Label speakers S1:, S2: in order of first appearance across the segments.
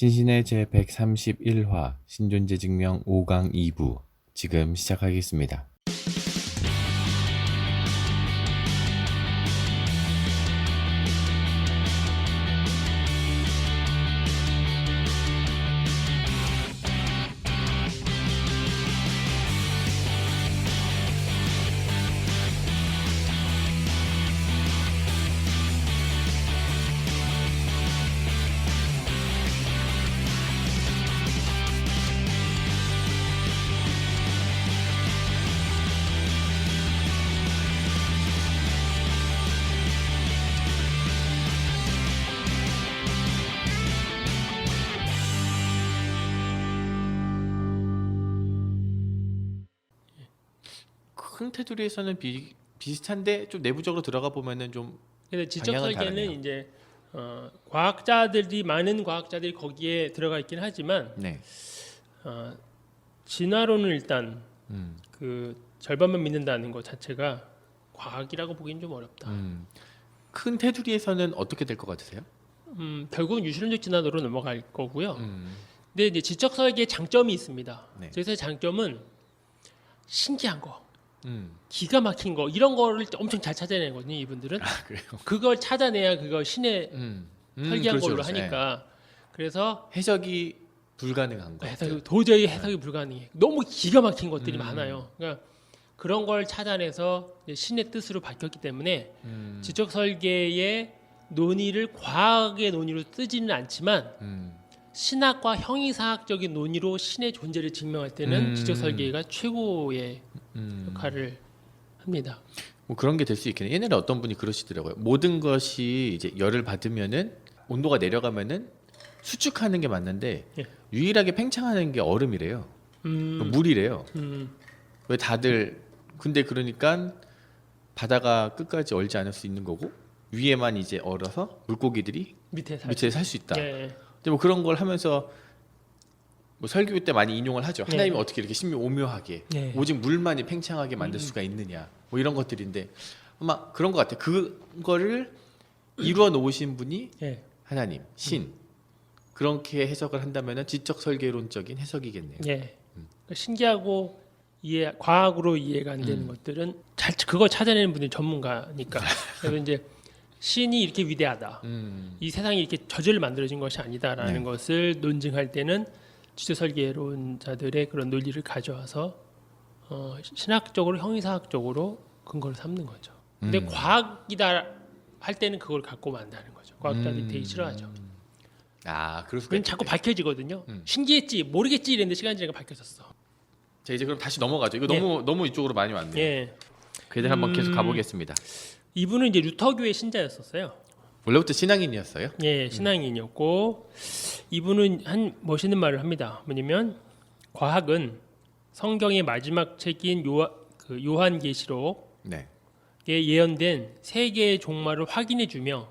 S1: 신신의 제131화 신존재 증명 5강 2부 지금 시작하겠습니다. 큰 테두리에서는 비슷한데 좀 내부적으로 들어가 보면은 좀
S2: 그래서 지적
S1: 방향은
S2: 설계는
S1: 다르네요.
S2: 이제 과학자들이 많은 과학자들이 거기에 들어가 있긴 하지만
S1: 네.
S2: 진화론은 일단
S1: 음.
S2: 그 절반만 믿는다는 것 자체가 과학이라고 보기는 좀 어렵다.
S1: 큰 테두리에서는 어떻게 될 것 같으세요?
S2: 결국은 유실론적 진화론으로 넘어갈 거고요.
S1: 음.
S2: 근데 이제 지적 설계의 장점이 있습니다.
S1: 네.
S2: 그래서 장점은 신기한 거,
S1: 음.
S2: 기가 막힌 거 이런 거를 엄청 잘 찾아내거든요. 이분들은
S1: 아, 그래요.
S2: 그걸 찾아내야 그거 신의 설계한
S1: 그렇죠,
S2: 걸로
S1: 그렇죠.
S2: 하니까 그래서
S1: 해석이 불가능한 거.
S2: 도저히 해석이 불가능해. 너무 기가 막힌 것들이
S1: 음.
S2: 많아요. 그러니까 그런 걸 찾아내서 이제 신의 뜻으로 바뀌었기 때문에 지적 설계의 논의를 과학의 논의로 쓰지는 않지만 신학과 형이사학적인 논의로 신의 존재를 증명할 때는 지적 설계가 최고의 역할을 합니다.
S1: 뭐 그런 게 될 수 있겠네. 옛날에 어떤 분이 그러시더라고요. 모든 것이 이제 열을 받으면은 온도가 내려가면은 수축하는 게 맞는데
S2: 예.
S1: 유일하게 팽창하는 게 얼음이래요. 물이래요. 왜 다들 근데 그러니까 바다가 끝까지 얼지 않을 수 있는 거고 위에만 이제 얼어서 물고기들이
S2: 밑에
S1: 밑에 살 수 있다.
S2: 예.
S1: 근데 뭐 그런 걸 하면서 뭐 설교 때 많이 인용을 하죠.
S2: 네.
S1: 하나님이 어떻게 이렇게 오묘하게
S2: 네.
S1: 오직 물만이 팽창하게 만들 수가 있느냐. 뭐 이런 것들인데 아마 그런 것 같아요. 그거를 이루어 놓으신 분이
S2: 예.
S1: 하나님, 신 그렇게 해석을 한다면은 지적 설계론적인 해석이겠네요.
S2: 예. 그러니까 신기하고 과학으로 이해가 안 되는 것들은 그거 찾아내는 분들이 전문가니까. 그래서 이제 신이 이렇게 위대하다. 이 세상이 이렇게 저절로 만들어진 것이 아니다라는
S1: 네.
S2: 것을 논증할 때는 지적 설계론자들의 그런 논리를 가져와서 신학적으로 형이사학적으로 근거를 삼는 거죠. 근데 과학이다 할 때는 그걸 갖고 만다는 거죠. 과학자들이 되게 싫어하죠.
S1: 아, 그럴 수가
S2: 그건
S1: 있겠네.
S2: 자꾸 밝혀지거든요. 신기했지, 모르겠지 이랬는데 시간 지나가 밝혀졌어.
S1: 자, 이제 그럼 다시 넘어가죠. 이거
S2: 예.
S1: 너무 이쪽으로 많이 왔네요.
S2: 예.
S1: 그들 한번 계속 가보겠습니다.
S2: 이분은 이제 루터교의 신자였었어요.
S1: 원래부터 신앙인이었어요?
S2: 예, 신앙인이었고 이분은 한 멋있는 말을 합니다. 뭐냐면 과학은 성경의 마지막 책인 요한계시록에
S1: 네.
S2: 예언된 세 개의 종말을 확인해주며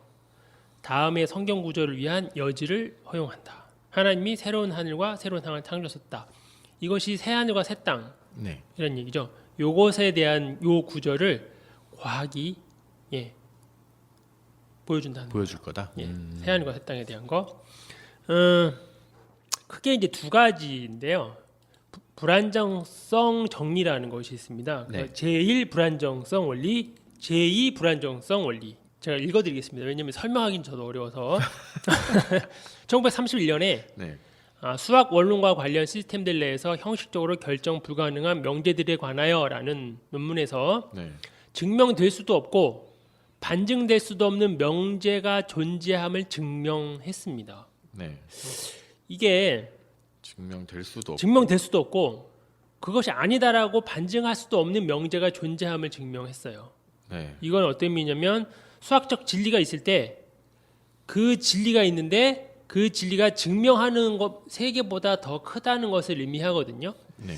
S2: 다음의 성경 구절을 위한 여지를 허용한다. 하나님이 새로운 하늘과 새로운 땅을 창조하셨다. 이것이 새 하늘과 새 땅
S1: 네.
S2: 이런 얘기죠. 요것에 대한 요 구절을 과학이 보여준다는 거예요.
S1: 보여줄 거다.
S2: 예, 새 하늘과 새 땅에 대한 거. 크게 이제 두 가지인데요. 불안정성 정리라는 것이 있습니다.
S1: 네.
S2: 제1 불안정성 원리, 제2 불안정성 원리. 제가 읽어드리겠습니다. 왜냐하면 설명하기는 저도 어려워서. 1931년에
S1: 네.
S2: 수학 원론과 관련 시스템들 내에서 형식적으로 결정 불가능한 명제들에 관하여라는 논문에서
S1: 네.
S2: 증명될 수도 없고 반증될 수도 없는 명제가 존재함을 증명했습니다.
S1: 네.
S2: 이게
S1: 증명될 수도 없고.
S2: 증명될 수도 없고 그것이 아니다라고 반증할 수도 없는 명제가 존재함을 증명했어요.
S1: 네.
S2: 이건 어떤 의미냐면 수학적 진리가 있을 때 그 진리가 있는데 그 진리가 증명하는 것 세계보다 더 크다는 것을 의미하거든요.
S1: 네.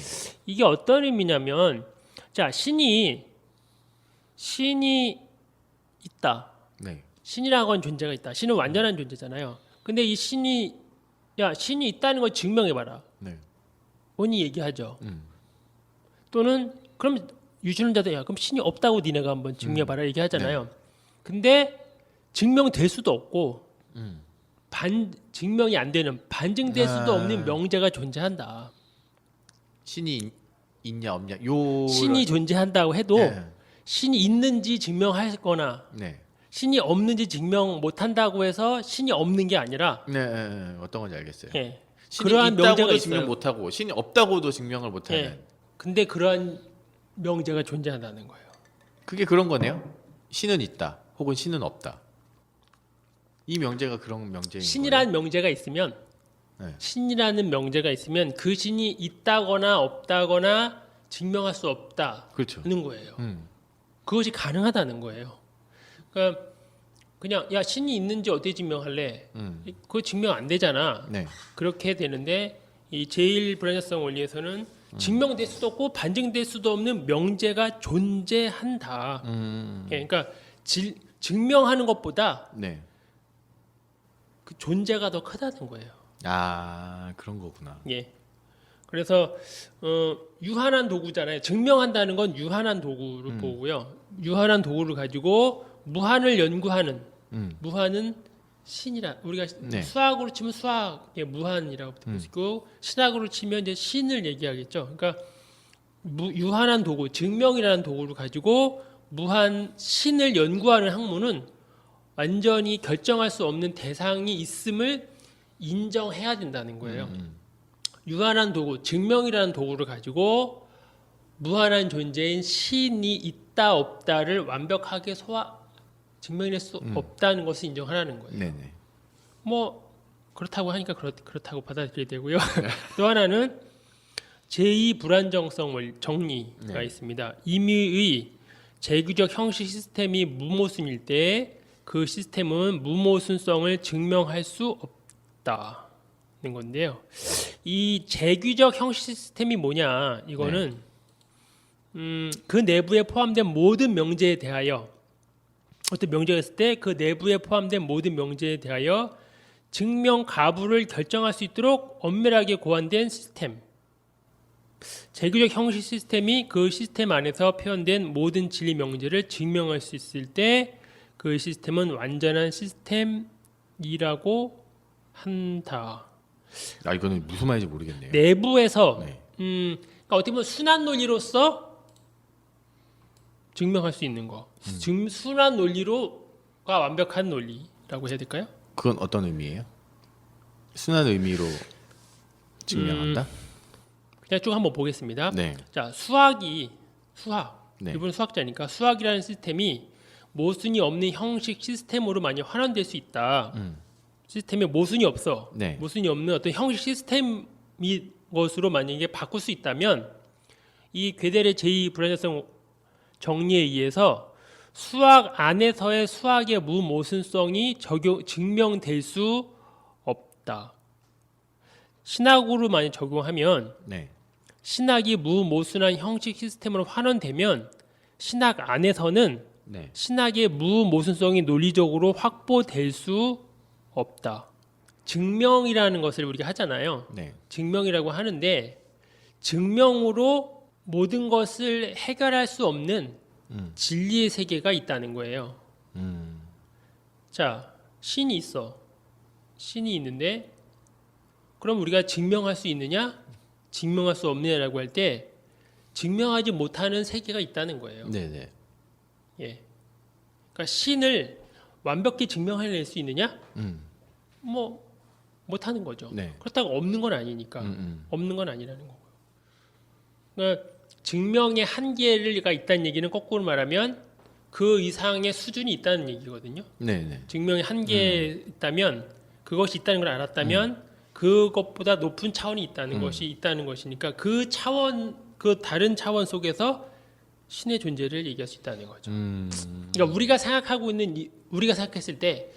S2: 이게 어떤 의미냐면 자 신이 있다.
S1: 네.
S2: 신이라고 하는 존재가 있다. 신은 완전한 존재잖아요. 근데 이 신이 있다는 걸 증명해봐라.
S1: 네.
S2: 본인이 얘기하죠.
S1: 음.
S2: 또는 그럼 유실론자도 그럼 신이 없다고 니네가 한번 증명해봐라 얘기하잖아요. 근데 증명될 수도 없고 증명이 안 되는 반증될 수도
S1: 아.
S2: 없는 명제가 존재한다.
S1: 신이 있냐 없냐 요
S2: 신이 존재한다고 해도
S1: 네.
S2: 신이 있는지 증명하거나
S1: 네.
S2: 신이 없는지 증명 못한다고 해서 신이 없는 게 아니라
S1: 네, 네, 네. 어떤 건지 알겠어요.
S2: 예,
S1: 신이
S2: 그러한 명제가
S1: 있다고도
S2: 있어요.
S1: 증명 못하고 신이 없다고도 증명을 못하는
S2: 예. 근데 그러한 명제가 존재한다는 거예요.
S1: 그게 그런 거네요. 신은 있다 혹은 신은 없다. 이 명제가 그런 명제인
S2: 신이라는 명제가 있으면
S1: 네.
S2: 신이라는 명제가 있으면 그 신이 있다거나 없다거나 증명할 수 없다는
S1: 그렇죠.
S2: 거예요. 그것이 가능하다는 거예요. 그러니까 그냥 야 신이 있는지 어떻게 증명할래? 그거 증명 안 되잖아.
S1: 네.
S2: 그렇게 되는데 이 제1 불완전성 원리에서는 증명될 수도 없고 반증될 수도 없는 명제가 존재한다. 예, 그러니까 증명하는 것보다
S1: 네.
S2: 그 존재가 더 크다는 거예요.
S1: 아 그런 거구나.
S2: 예. 그래서 유한한 도구잖아요. 증명한다는 건 유한한 도구를 보고요. 유한한 도구를 가지고 무한을 연구하는 무한은 신이라 우리가
S1: 네.
S2: 수학으로 치면 수학의 무한이라고 볼 수 있고 신학으로 치면 이제 신을 얘기하겠죠. 그러니까 유한한 도구, 증명이라는 도구를 가지고 무한 신을 연구하는 학문은 완전히 결정할 수 없는 대상이 있음을 인정해야 된다는 거예요. 유한한 도구, 증명이라는 도구를 가지고 무한한 존재인 신이 있다 없다를 완벽하게 증명할 수 없다는 것을 인정하라는 거예요.
S1: 네네.
S2: 뭐 그렇다고 하니까 그렇다고 받아들여야 되고요. 또 하나는 제2 불안정성 정리가
S1: 네. 있습니다.
S2: 임의의 재규적 형식 시스템이 무모순일 때 그 시스템은 무모순성을 증명할 수 없다는 건데요. 이 재규적 형식 시스템이 뭐냐? 이거는 그 내부에 포함된 모든 명제에 대하여 어떤 명제가 있을 때 그 내부에 포함된 모든 명제에 대하여 증명 가부를 결정할 수 있도록 엄밀하게 고안된 시스템. 재규적 형식 시스템이 그 시스템 안에서 표현된 모든 진리 명제를 증명할 수 있을 때 그 시스템은 완전한 시스템이라고 한다.
S1: 아 이거는 무슨 말인지 모르겠네요.
S2: 내부에서
S1: 네.
S2: 그러니까 어떻게 보면 순환 논리로서 증명할 수 있는 거. 순환 논리로가 완벽한 논리라고 해야 될까요?
S1: 그건 어떤 의미예요? 순한 의미로 증명한다?
S2: 그냥 쭉 한번 보겠습니다.
S1: 네.
S2: 자, 수학.
S1: 네.
S2: 이분 수학자니까 수학이라는 시스템이 모순이 없는 형식 시스템으로 많이 환원될 수 있다. 시스템에 모순이 없어.
S1: 네.
S2: 모순이 없는 어떤 형식 시스템이 것으로 만약에 바꿀 수 있다면 이 괴델의 제2 불완전성 정리에 의해서 수학 안에서의 수학의 무모순성이 증명될 수 없다. 신학으로 많이 적용하면
S1: 네.
S2: 신학이 무모순한 형식 시스템으로 환원되면 신학 안에서는
S1: 네.
S2: 신학의 무모순성이 논리적으로 확보될 수 없다. 증명이라는 것을 우리가 하잖아요.
S1: 네.
S2: 증명이라고 하는데 증명으로 모든 것을 해결할 수 없는 진리의 세계가 있다는 거예요. 자, 신이 있어. 신이 있는데 그럼 우리가 증명할 수 있느냐? 증명할 수 없느냐라고 할 때 증명하지 못하는 세계가 있다는 거예요.
S1: 네네.
S2: 예. 그러니까 신을 완벽히 증명해낼 수 있느냐? 뭐 못하는 거죠.
S1: 네.
S2: 그렇다고 없는 건 아니니까 없는 건 아니라는 거고요. 그러니까 증명의 한계가 있다는 얘기는 거꾸로 말하면 그 이상의 수준이 있다는 얘기거든요.
S1: 네네.
S2: 증명의 한계에 있다면 그것이 있다는 걸 알았다면 그것보다 높은 차원이 있다는 것이 있다는 것이니까 그 차원 그 다른 차원 속에서 신의 존재를 얘기할 수 있다는 거죠. 그러니까 우리가 생각하고 있는 우리가 생각했을 때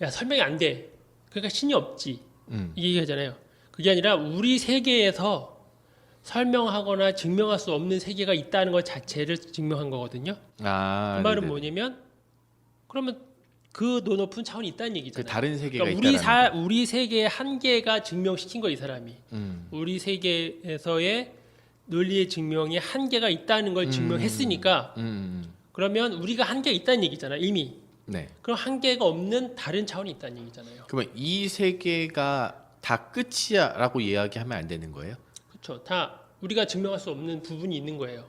S2: 야, 설명이 안 돼. 그러니까 신이 없지. 이 얘기하잖아요. 그게 아니라 우리 세계에서 설명하거나 증명할 수 없는 세계가 있다는 것 자체를 증명한 거거든요.
S1: 아.
S2: 그 말은
S1: 네네.
S2: 뭐냐면 그러면 그 더 높은 차원이 있다는
S1: 그
S2: 얘기잖아요.
S1: 다른 세계가
S2: 그러니까
S1: 있다라는 거.
S2: 우리 세계의 한계가 증명시킨 거 이 사람이. 우리 세계에서의 논리의 증명에 한계가 있다는 걸 증명했으니까 그러면 우리가 한계가 있다는 얘기잖아 이미.
S1: 네.
S2: 그럼 한계가 없는 다른 차원이 있다는 얘기잖아요.
S1: 그러면 이 세계가 다 끝이야라고 이야기하면 안 되는 거예요?
S2: 그렇죠. 다 우리가 증명할 수 없는 부분이 있는 거예요.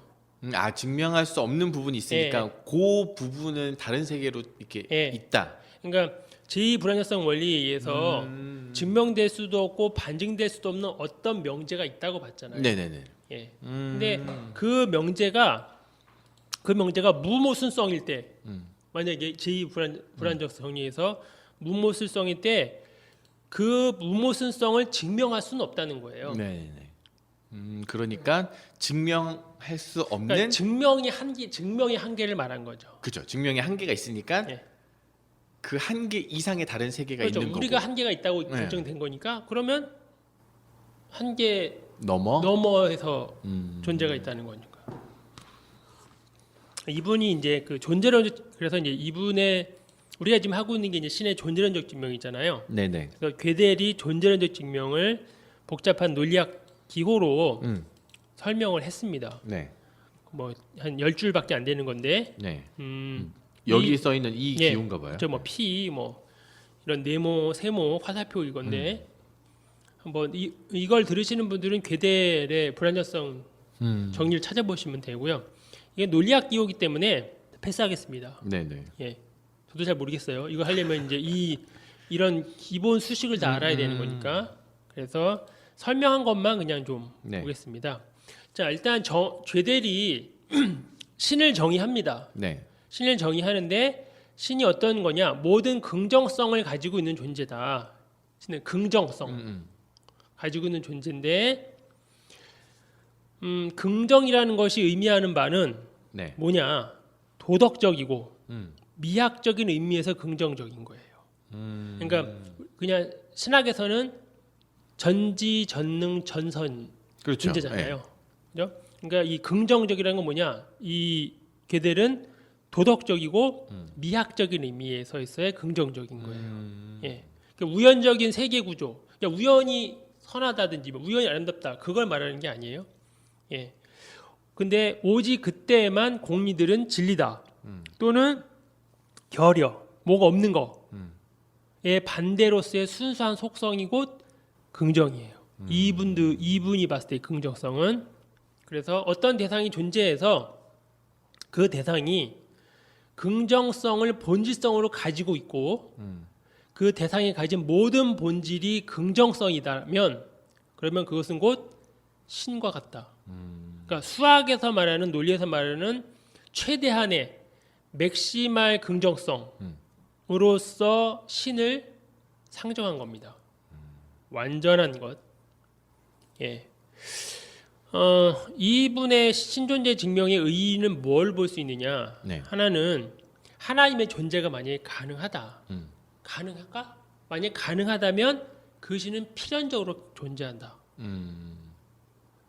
S1: 증명할 수 없는 부분이 있으니까 그 부분은 다른 세계로 이렇게 있다.
S2: 그러니까 제2불확실성 원리에 의해서 증명될 수도 없고 반증될 수도 없는 어떤 명제가 있다고 봤잖아요.
S1: 네네네.
S2: 예. 근데 그 명제가 무모순성일 때, 만약에 제2불안정 정리에서 무모순성일 때 그 무모순성을 증명할 수는 없다는 거예요.
S1: 네네. 그러니까 증명할 수 없는
S2: 그러니까 증명의 한계를 말한 거죠.
S1: 그죠. 증명의 한계가 있으니까
S2: 예.
S1: 그 한계 이상의 다른 세계가
S2: 그렇죠.
S1: 있는
S2: 우리가
S1: 거고.
S2: 한계가 있다고
S1: 네.
S2: 결정된 거니까 그러면 한계
S1: 넘어
S2: 넘어에서 존재가 있다는 거니까. 이분이 이제 그 존재론적 그래서 이제 이분의 우리가 지금 하고 있는 게 이제 신의 존재론적 증명이잖아요.
S1: 네네.
S2: 그래서 괴델이 존재론적 증명을 복잡한 논리학 기호로 설명을 했습니다.
S1: 네.
S2: 뭐 한 10줄밖에 안 되는 건데
S1: 네.
S2: 음,
S1: 여기 써 있는 이
S2: 예,
S1: 기호인가 봐요.
S2: 저 뭐 피 뭐 이런 네모, 세모, 화살표 이건데 한번 이걸 들으시는 분들은 괴델의 불안정성 정리를 찾아보시면 되고요. 이게 논리학 기호이기 때문에 패스하겠습니다.
S1: 네네.
S2: 예, 저도 잘 모르겠어요. 이거 하려면 이제 이런 기본 수식을 다 알아야 되는 거니까. 그래서 설명한 것만 그냥 좀
S1: 네.
S2: 보겠습니다. 자, 일단 괴델이 신을 정의합니다.
S1: 네.
S2: 신을 정의하는데 신이 어떤 거냐? 모든 긍정성을 가지고 있는 존재다. 신은 긍정성 가지고 있는 존재인데 긍정이라는 것이 의미하는 바는
S1: 네.
S2: 뭐냐? 도덕적이고
S1: 음.
S2: 미학적인 의미에서 긍정적인 거예요. 그러니까 그냥 신학에서는 전지, 전능, 전선
S1: 그렇죠.
S2: 존재잖아요.
S1: 네.
S2: 그죠? 그러니까 이 긍정적이라는 건 뭐냐? 이 괴델은 도덕적이고 미학적인 의미에서의 긍정적인 거예요. 예. 그러니까 우연적인 세계 구조, 그러니까 우연이 선하다든지 뭐 우연이 아름답다 그걸 말하는 게 아니에요. 예. 근데 오직 그때만 공리들은 진리다 또는 결여, 뭐가 없는 거의 반대로서의 순수한 속성이 곧 긍정이에요. 이분이 봤을 때 긍정성은 그래서 어떤 대상이 존재해서 그 대상이 긍정성을 본질성으로 가지고 있고 그 대상이 가진 모든 본질이 긍정성이다면 그러면 그것은 곧 신과 같다. 그러니까 수학에서 말하는 논리에서 말하는 최대한의 맥시말 긍정성으로서 신을 상정한 겁니다. 완전한 것. 예. 이분의 신존재 증명의 의의는 뭘 볼 수 있느냐?
S1: 네.
S2: 하나는 하나님의 존재가 만약에 가능하다. 가능할까? 만약 가능하다면 그 신은 필연적으로 존재한다.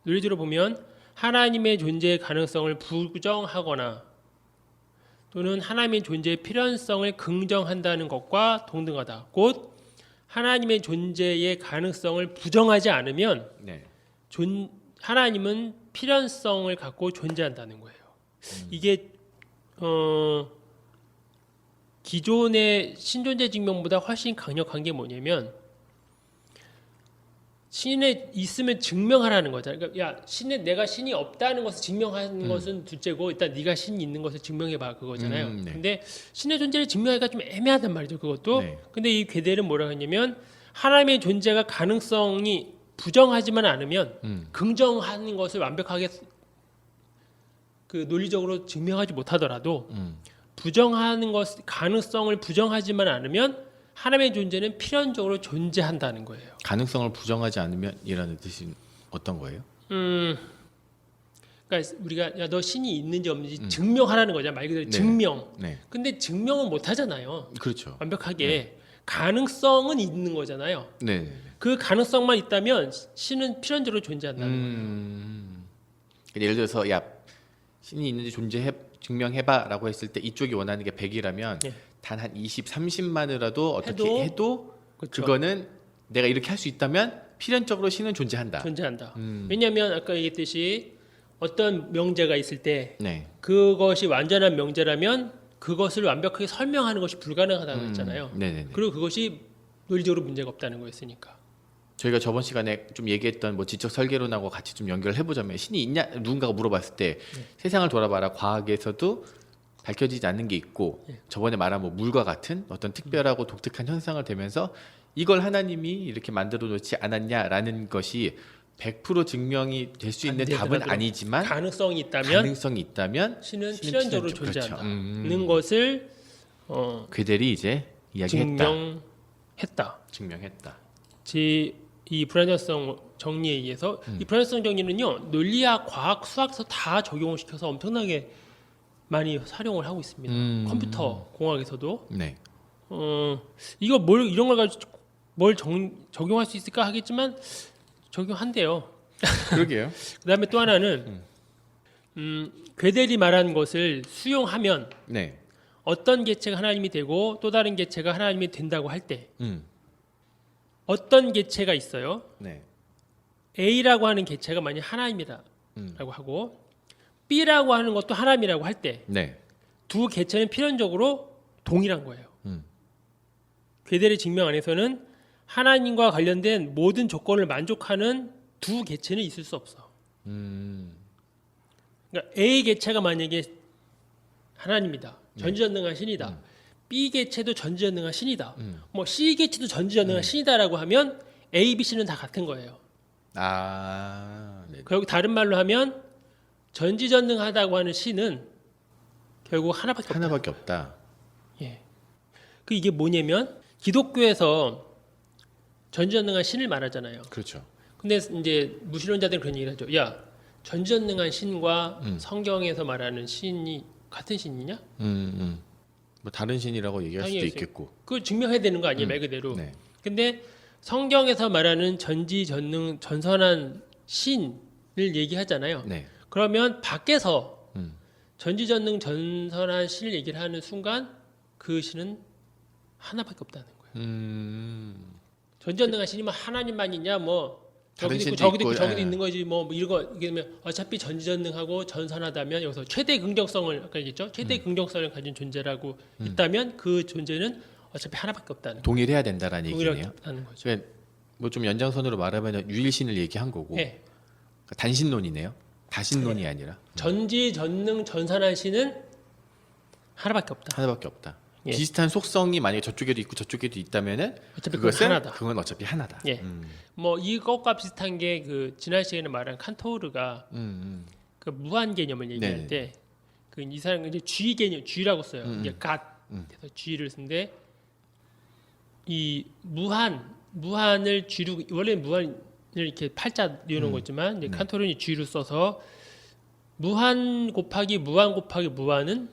S2: 논리적으로 보면 하나님의 존재의 가능성을 부정하거나 또는 하나님의 존재의 필연성을 긍정한다는 것과 동등하다. 곧 하나님의 존재의 가능성을 부정하지 않으면
S1: 네.
S2: 하나님은 필연성을 갖고 존재한다는 거예요. 이게 기존의 신존재 증명보다 훨씬 강력한 게 뭐냐면 신에 있으면 증명하라는 거잖아요. 그러니까 야 내가 신이 없다는 것을 증명하는 것은 둘째고 일단 네가 신이 있는 것을 증명해봐 그거잖아요.
S1: 네.
S2: 근데 신의 존재를 증명하기가 좀 애매하단 말이죠. 그것도.
S1: 네.
S2: 근데 이 괴델은 뭐라 하냐면 하나님의 존재가 가능성이 부정하지만 않으면 긍정하는 것을 완벽하게 그 논리적으로 증명하지 못하더라도 부정하는 것 가능성을 부정하지만 않으면 하나님의 존재는 필연적으로 존재한다는 거예요.
S1: 가능성을 부정하지 않으면이라는 뜻이 어떤 거예요?
S2: 그러니까 우리가 야 너 신이 있는지 없는지 증명하라는 거잖아. 말 그대로
S1: 네.
S2: 증명.
S1: 네.
S2: 근데 증명은 못 하잖아요.
S1: 그렇죠.
S2: 완벽하게 가능성은 있는 거잖아요.
S1: 네.
S2: 그 가능성만 있다면 신은 필연적으로 존재한다는 거예요.
S1: 예를 들어서 야 신이 있는지 증명해봐라고 했을 때 이쪽이 원하는 게 100이라면
S2: 네.
S1: 단 한 20, 30만이라도 어떻게 해도
S2: 그렇죠.
S1: 그거는 내가 이렇게 할 수 있다면 필연적으로 신은 존재한다.
S2: 존재한다. 왜냐하면 아까 얘기했듯이 어떤 명제가 있을 때
S1: 네.
S2: 그것이 완전한 명제라면 그것을 완벽하게 설명하는 것이 불가능하다고 했잖아요.
S1: 네네네.
S2: 그리고 그것이 논리적으로 문제가 없다는 거였으니까.
S1: 저희가 저번 시간에 좀 얘기했던 뭐 지적 설계론하고 같이 좀 연결해 보자면 신이 있냐 누군가가 물어봤을 때 세상을 돌아봐라 과학에서도 밝혀지지 않는 게 있고 저번에 말한 뭐 물과 같은 어떤 특별하고 독특한 현상을 대면서 이걸 하나님이 이렇게 만들어 놓지 않았냐라는 것이 100% 증명이 될 수 있는 답은 아니지만
S2: 가능성이 있다면 신은 필연적으로 존재한다는 것을
S1: 괴델이 이제 이야기했다.
S2: 증명했다. 이 불완전성 정리에 의해서 이 불완전성 정리는요 논리학, 과학, 수학에서 다 적용을 시켜서 엄청나게 많이 활용을 하고 있습니다. 컴퓨터 공학에서도.
S1: 네.
S2: 이거 이런 걸 가지고 뭘 적용할 수 있을까 하겠지만 적용한대요.
S1: 그러게요.
S2: 그다음에 또 하나는 괴델이 말한 것을 수용하면
S1: 네.
S2: 어떤 개체가 하나님이 되고 또 다른 개체가 하나님이 된다고 할 때 어떤 개체가 있어요.
S1: 네.
S2: A라고 하는 개체가 만약 하나님이다라고 하고 B라고 하는 것도 하나님이라고 할 때 두
S1: 네.
S2: 개체는 필연적으로 동일한 거예요. 괴델의 증명 안에서는 하나님과 관련된 모든 조건을 만족하는 두 개체는 있을 수 없어. 그러니까 A 개체가 만약에 하나님이다. 전지전능한 신이다. B 개체도 전지전능한 신이다. 뭐 C 개체도 전지전능한 신이다라고 하면 A, B, C는 다 같은 거예요.
S1: 네.
S2: 결국 다른 말로 하면 전지전능하다고 하는 신은 결국 하나밖에
S1: 없다.
S2: 예. 그 이게 뭐냐면 기독교에서 전지전능한 신을 말하잖아요.
S1: 그렇죠.
S2: 근데 이제 무신론자들은 그런 얘기를 하죠. 야, 전지전능한 신과 성경에서 말하는 신이 같은 신이냐?
S1: 뭐 다른 신이라고 얘기할 수도 있겠고.
S2: 그걸 증명해야 되는 거 아니에요, 말 그대로.
S1: 네.
S2: 근데 성경에서 말하는 전지전능 전선한 신을 얘기하잖아요.
S1: 네.
S2: 그러면 밖에서 전지전능 전선한 신을 얘기를 하는 순간 그 신은 하나밖에 없다는 거예요. 전지전능한 신이면 하나님만이냐 뭐 저기도 있고 저기도 있고 저기도 있는 거지 뭐 이게 어차피 전지전능하고 전선하다면 여기서 최대 긍정성을 아까 얘기했죠. 최대 긍정성을 가진 존재라고 있다면 그 존재는 어차피 하나밖에 없다는 거예요.
S1: 동일해야 된다라는 얘기네요.
S2: 없다는 거죠.
S1: 그러니까 뭐좀 연장선으로 말하면 유일신을 얘기한 거고
S2: 네.
S1: 그러니까 단신론이네요. 다신론이 아니라
S2: 전지전능 전선한 신은 하나밖에 없다.
S1: 하나밖에 없다.
S2: 예.
S1: 비슷한 속성이 만약에 저쪽에도 있고 저쪽에도 있다면은
S2: 어차피 그건 하나다.
S1: 그건 어차피 하나다.
S2: 예. 뭐 이것과 비슷한 게 그 지난 시간에 말한 칸토르가 그 무한 개념을 얘기할
S1: 네네.
S2: 때 그 이 사람 이제 G 개념 G라고 써요. 이게 갓 그래서 G를 쓰는데 이 무한을 G로 원래 무한을 이렇게 팔자 이어놓은 거 있지만 이제 칸토르는 G로 써서 무한 곱하기 무한 곱하기 무한은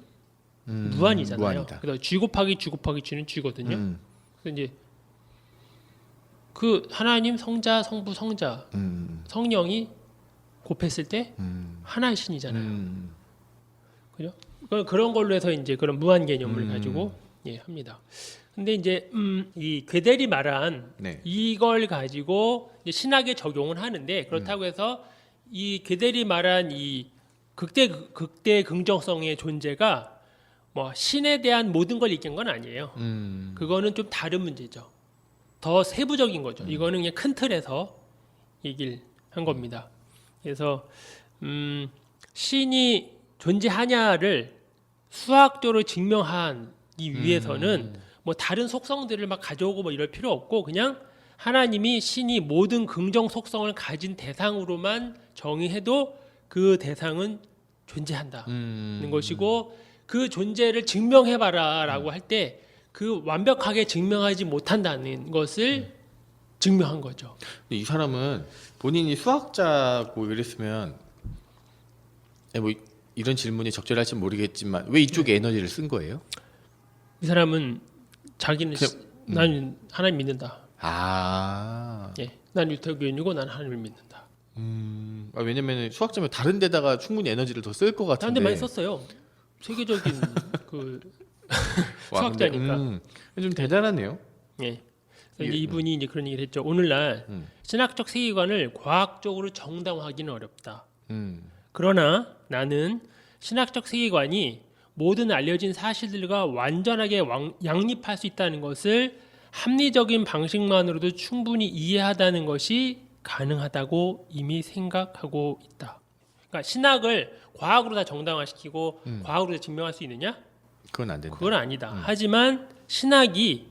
S2: 무한이잖아요.
S1: 무한이다.
S2: 그래서 G 곱하기 G 곱하기 G는 G거든요. 그래서 이제 그 하나님 성자 성부 성자 성령이 곱했을 때 하나의 신이잖아요. 그죠? 그런 걸로 해서 이제 그런 무한 개념을 가지고 합니다. 근데 이제 이 괴델이 말한
S1: 네.
S2: 이걸 가지고 이제 신학에 적용을 하는데 그렇다고 해서 이 괴델이 말한 이 극대 긍정성의 존재가 뭐 신에 대한 모든 걸 얘기한 건 아니에요. 그거는 좀 다른 문제죠. 더 세부적인 거죠. 이거는 그냥 큰 틀에서 얘기를 한 겁니다. 그래서 신이 존재하냐를 수학적으로 증명하기 위해서는 뭐 다른 속성들을 막 가져오고 뭐 이럴 필요 없고 그냥 하나님이 신이 모든 긍정 속성을 가진 대상으로만 정의해도 그 대상은 존재한다는 것이고 그 존재를 증명해봐라라고 할 때 그 완벽하게 증명하지 못한다는 것을 증명한 거죠.
S1: 근데 이 사람은 본인이 수학자고 이랬으면 뭐 이런 질문이 적절할지 모르겠지만 왜 이쪽에 에너지를 쓴 거예요?
S2: 이 사람은 자기는 나는 하나님 믿는다. 예, 난 유태교인이고 난 하나님을 믿는다.
S1: 왜냐면 수학자면 다른 데다가 충분히 에너지를 더 쓸 것 같은데.
S2: 다른 데 많이 썼어요. 세계적인 그 수학자니까.
S1: 좀 대단하네요.
S2: 예. 그래서 이제 이분이 이제 그런 얘기를 했죠. 오늘날 신학적 세계관을 과학적으로 정당화하기는 어렵다. 그러나 나는 신학적 세계관이 모든 알려진 사실들과 완전하게 양립할 수 있다는 것을 합리적인 방식만으로도 충분히 이해하다는 것이 가능하다고 이미 생각하고 있다. 그러니까 신학을 과학으로 다 정당화시키고 과학으로 다 증명할 수 있느냐?
S1: 그건 안 된다.
S2: 그건 아니다. 하지만 신학이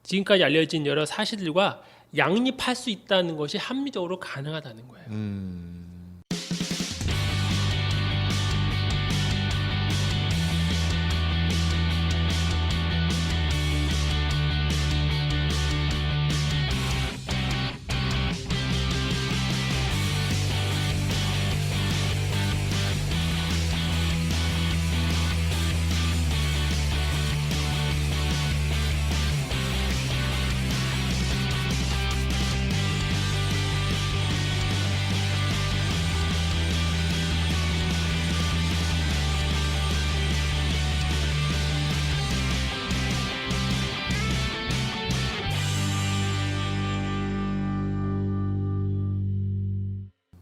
S2: 지금까지 알려진 여러 사실들과 양립할 수 있다는 것이 합리적으로 가능하다는 거예요.